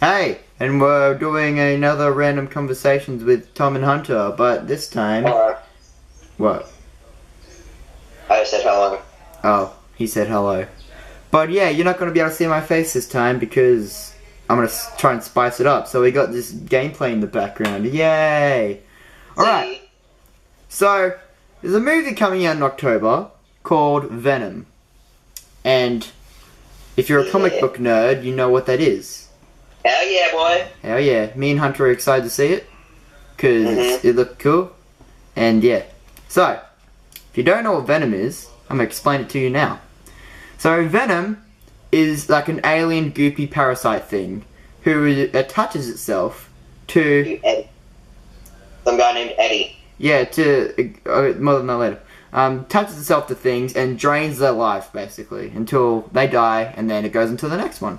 Hey, and we're doing another random conversations with Tom and Hunter, but this time... Hello. What? I said hello. Oh, he said hello. But yeah, you're not going to be able to see my face this time because I'm going to try and spice it up. So we got this gameplay in the background. Yay! Alright, so there's a movie coming out in October called Venom. And if you're a comic book nerd, you know what that is. Hell yeah, boy. Hell yeah. Me and Hunter are excited to see it. Because it looked cool. And yeah. So, if you don't know what Venom is, I'm going to explain it to you now. So, Venom is like an alien goopy parasite thing who attaches itself to... Eddie. Some guy named Eddie. Yeah, more than that later. Attaches itself to things and drains their life, basically, until they die, and then it goes into the next one.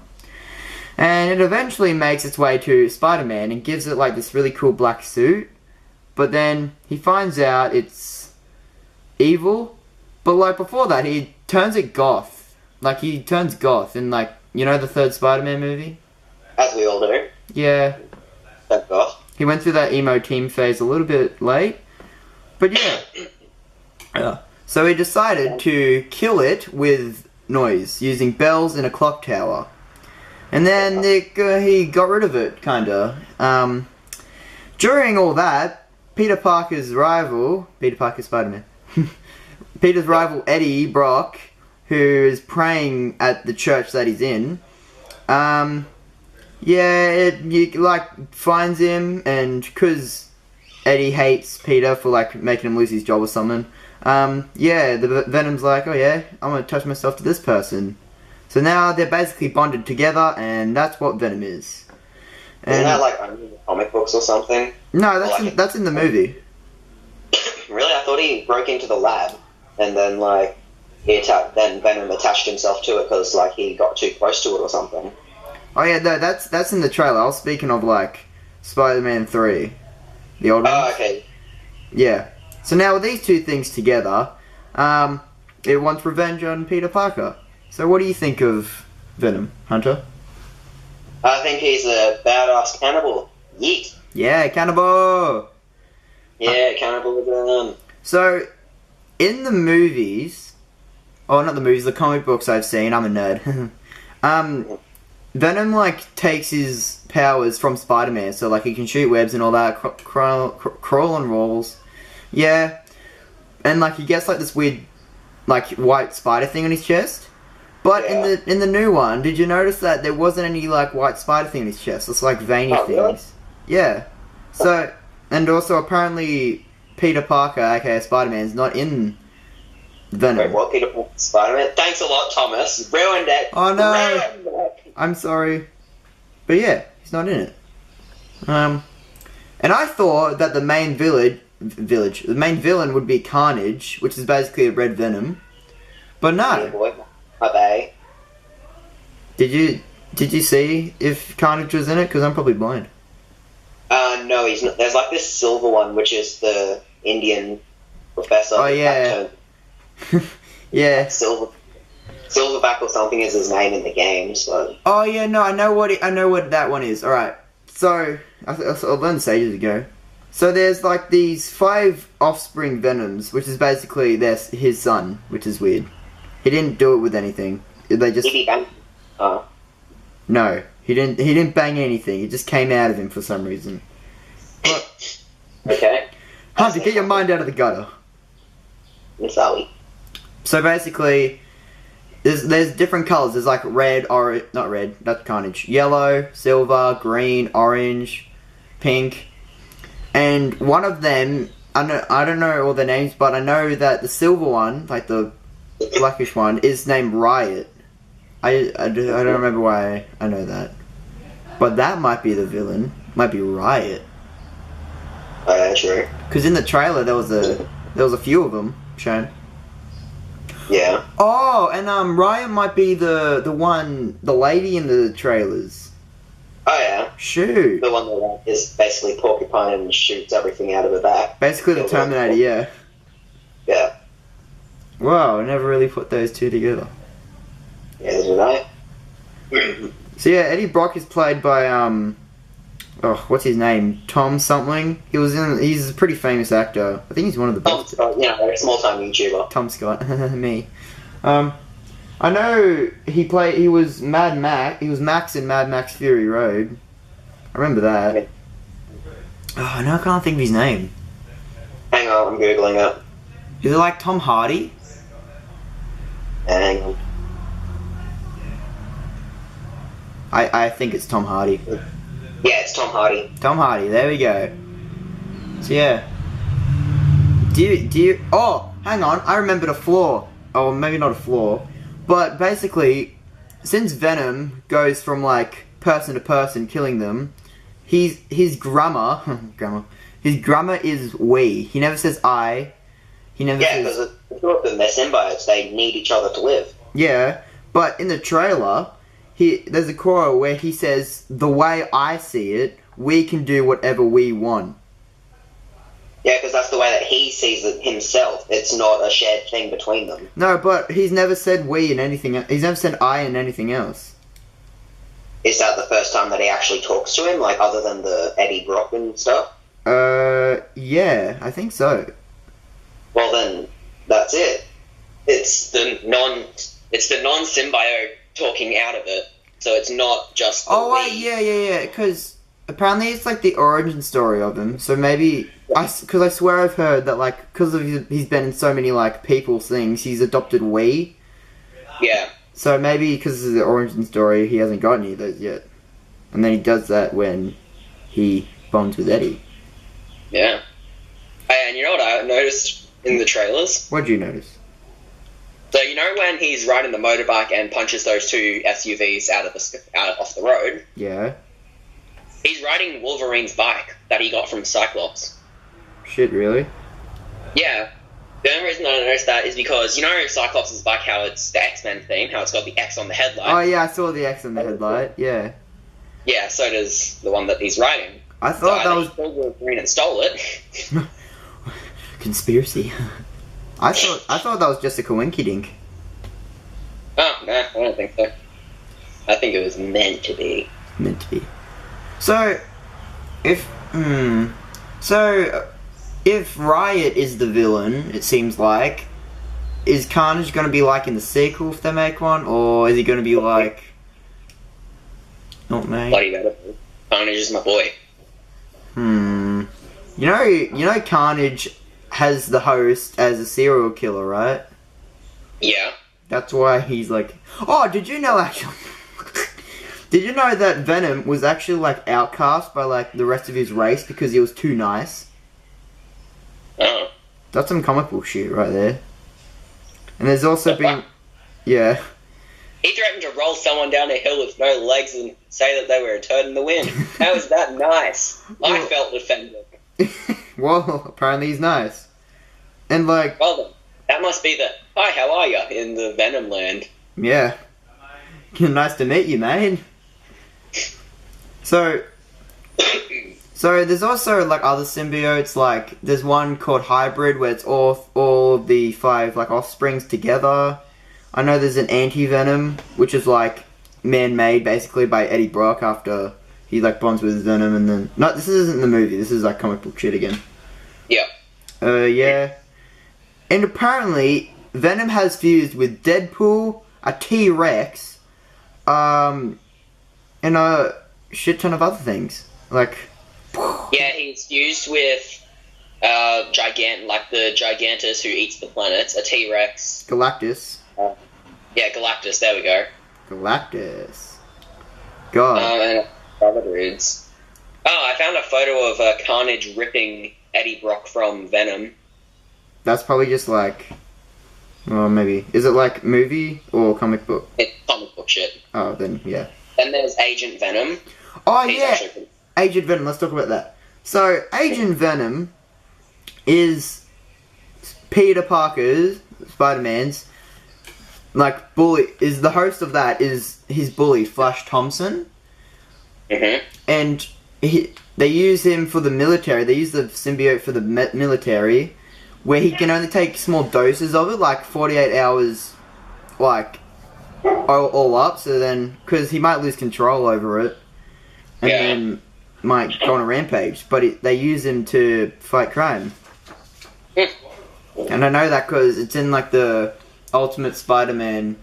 And it eventually makes its way to Spider-Man and gives it like this really cool black suit. But then he finds out it's evil. But like before that, he turns it goth. Like he turns goth in like, you know the third Spider-Man movie? As we all do. Yeah. Thank God. He went through that emo team phase a little bit late. But yeah. So he decided to kill it with noise, using bells in a clock tower. And then he got rid of it, kinda. During all that, Peter Parker's rival, Peter Parker Spider-Man, Peter's rival Eddie Brock, who is praying at the church that he's in, finds him, and because Eddie hates Peter for like making him lose his job or something, the Venom's like, oh yeah, I'm gonna attach myself to this person. So now they're basically bonded together, and that's what Venom is. And isn't that like only in the comic books or something? No, that's in the movie. Really? I thought he broke into the lab, and then like then Venom attached himself to it because like he got too close to it or something. Oh yeah, no, that's in the trailer. I was speaking of like Spider-Man 3, the old one. Oh, okay. Yeah. So now with these two things together, it wants revenge on Peter Parker. So what do you think of Venom, Hunter? I think he's a badass cannibal. Yeet. Yeah, cannibal! Yeah, cannibalism. So, in the movies... Oh, not the movies, the comic books I've seen, I'm a nerd. Venom, like, takes his powers from Spider-Man, so, like, he can shoot webs and all that, crawl on walls. Yeah. And, like, he gets, like, this weird, like, white spider thing on his chest. But in the new one, did you notice that there wasn't any like white spider thing in his chest? It's like veiny things. Really? Yeah. So, and also apparently Peter Parker, aka Spider-Man, is not in Venom. Wait, what? Peter Parker, Spider-Man? Thanks a lot, Thomas. Ruined it. Oh no. I'm sorry. But yeah, he's not in it. And I thought that the main the main villain would be Carnage, which is basically a red Venom. But no. Yeah, boy. My bad. Did you see if Carnage was in it? Because I'm probably blind. No, he's not. There's like this silver one, which is the Indian professor. Oh yeah. Yeah. Silverback or something is his name in the game. So. Oh yeah, no, I know what that one is. All right. So I learned this ages ago. So there's like these 5 offspring Venoms, which is basically his son, which is weird. He didn't do it with anything. They just... Did he bang? Oh. No, he didn't bang anything. It just came out of him for some reason. But, okay. Hunter, get your mind out of the gutter. Sorry. So basically, there's different colours. There's like red, orange, not red, that's Carnage. Yellow, silver, green, orange, pink. And one of them, I don't know all the names, but I know that the silver one, like the blackish one, is named Riot. I don't remember why I know that. But that might be the villain. Might be Riot. Oh yeah, true. Because in the trailer there was a few of them shown. Yeah. Oh, and Riot might be the lady in the trailers. Oh yeah. Shoot. The one that is basically porcupine and shoots everything out of her back. Basically the Terminator, yeah. Yeah. Wow, I never really put those two together. Yeah, did I? So yeah, Eddie Brock is played by what's his name? Tom something. He's a pretty famous actor. I think he's one of the Tom best. Scott, a small-time YouTuber. Tom Scott, me. I know he was Mad Max. He was Max in Mad Max Fury Road. I remember that. Yeah. Oh, no, I can't think of his name. Hang on, I'm googling it. Is it like Tom Hardy? Hang on. I think it's Tom Hardy. Yeah, it's Tom Hardy. Tom Hardy, there we go. So yeah. Do you oh, hang on, I remembered a flaw. Oh, maybe not a flaw. But basically, since Venom goes from like person to person killing them, his grammar his grammar is we. He never says I. He never Yeah, says because two of them, they're symbiotes. They need each other to live. yeah, but in the trailer, there's a quote where he says, "The way I see it, we can do whatever we want." Yeah, because that's the way that he sees it himself. It's not a shared thing between them. No, but he's never said we in anything. He's never said I in anything else. Is that the first time that he actually talks to him, like other than the Eddie Brock and stuff? Yeah, I think so. Well, then that's it. It's the non-symbiote talking out of it, so it's not just. Oh, wait, yeah. Because apparently it's like the origin story of him. So maybe because I swear I've heard that like because of he's been in so many like people's things, he's adopted we. Yeah. So maybe because of the origin story, he hasn't got any of those yet, and then he does that when he bonds with Eddie. Yeah. And you know what I noticed in the trailers? What'd you notice? So you know when he's riding the motorbike and punches those two SUVs off the road? Yeah. He's riding Wolverine's bike that he got from Cyclops. Shit, really? Yeah. The only reason I noticed that is because, you know Cyclops' bike, how it's the X-Men theme, how it's got the X on the headlight? Oh yeah, I saw the X on the headlight, yeah. Yeah, so does the one that he's riding. I thought that was... he killed Wolverine and stole it. Conspiracy. I thought that was just a coinkydink. Oh, nah, I don't think so. I think it was meant to be. Meant to be. So, if Riot is the villain, it seems like, is Carnage going to be like in the sequel if they make one, or is he going to be like... Not me. Bloody better. Carnage is my boy. You know Carnage has the host as a serial killer, right? Yeah. That's why he's like... Oh, did you know actually... Did you know that Venom was actually like outcast by like the rest of his race because he was too nice? Oh. That's some comic book shit right there. And there's also been... Yeah. He threatened to roll someone down a hill with no legs and say that they were a turd in the wind. How is that nice? I felt offended. Well, apparently he's nice. And like... Well then, that must be the, hi, how are ya, in the Venom land. Yeah. Nice to meet you, mate. So there's also like other symbiotes, like there's one called Hybrid where it's all the 5 like offsprings together. I know there's an anti-Venom, which is like man-made basically by Eddie Brock after he like bonds with Venom and then... No, this isn't the movie, this is like comic book shit again. Yeah. Yeah. And apparently Venom has fused with Deadpool, a T-Rex, and a shit ton of other things. Like... Yeah, he's fused with the Gigantus who eats the planets, a T-Rex. Galactus. Yeah, Galactus, there we go. Galactus. God. And other dudes. Oh, I found a photo of Carnage ripping Eddie Brock from Venom. That's probably just like... Well, maybe. Is it like movie or comic book? It's comic book shit. Oh, then, yeah. Then there's Agent Venom. Oh, yeah! Agent Venom, let's talk about that. So, Agent Venom is Peter Parker's, Spider-Man's, like, bully, is the host of that is his bully, Flash Thompson. Mm-hmm. And they use him for the military, they use the symbiote for the military, where he can only take small doses of it, like 48 hours, like, all up. So then, because he might lose control over it, and Yeah. then might go on a rampage. But they use him to fight crime. And I know that because it's in like the Ultimate Spider-Man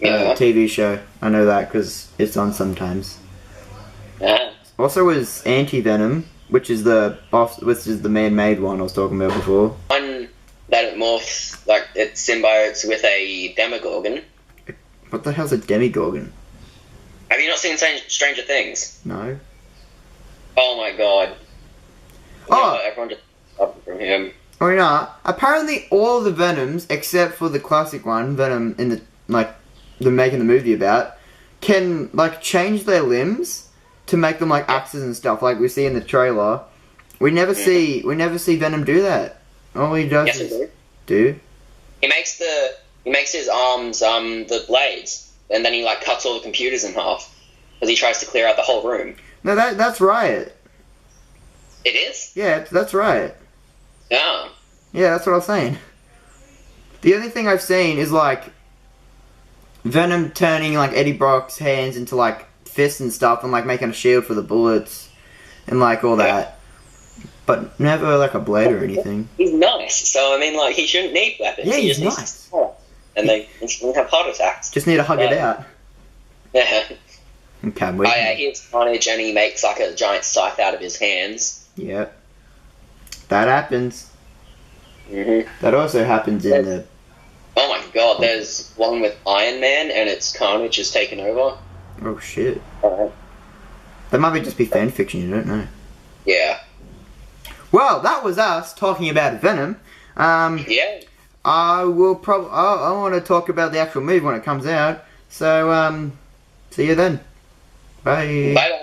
Yeah. TV show. I know that because it's on sometimes. Yeah. Also, was Anti-Venom, which is the man-made one I was talking about before. One that it morphs, like, it symbiotes with a Demogorgon. What the hell's a Demogorgon? Have you not seen Stranger Things? No. Oh my god. Oh! Yeah, everyone just loved from him. Or not. Apparently, all the Venoms, except for the classic one, Venom in the they're making the movie about, can like change their limbs to make them like axes and stuff, like we see in the trailer. We never see Venom do that. All he does Yes, is it do. He makes his arms the blades, and then he like cuts all the computers in half because he tries to clear out the whole room. No, that's Riot. It is? Yeah, that's Riot. Yeah. Yeah, that's what I was saying. The only thing I've seen is like Venom turning like Eddie Brock's hands into like fists and stuff, and like making a shield for the bullets and like all that. But never like a blade or anything. He's nice, so I mean, like, he shouldn't need weapons. Yeah, He he's just needs nice. to talk, and they instantly have heart attacks. Just need to hug it out. Yeah. Okay, Oh yeah, he has carnage, and he makes like a giant scythe out of his hands. Yep. That happens. Mm-hmm. That also happens in the... Oh my god, there's one with Iron Man, and its carnage is taken over. Oh shit. Uh, That might just be fan fiction, you don't know. yeah. Well, that was us talking about Venom. Yeah. I will probably... I want to talk about the actual movie when it comes out. So, see you then. Bye. Bye.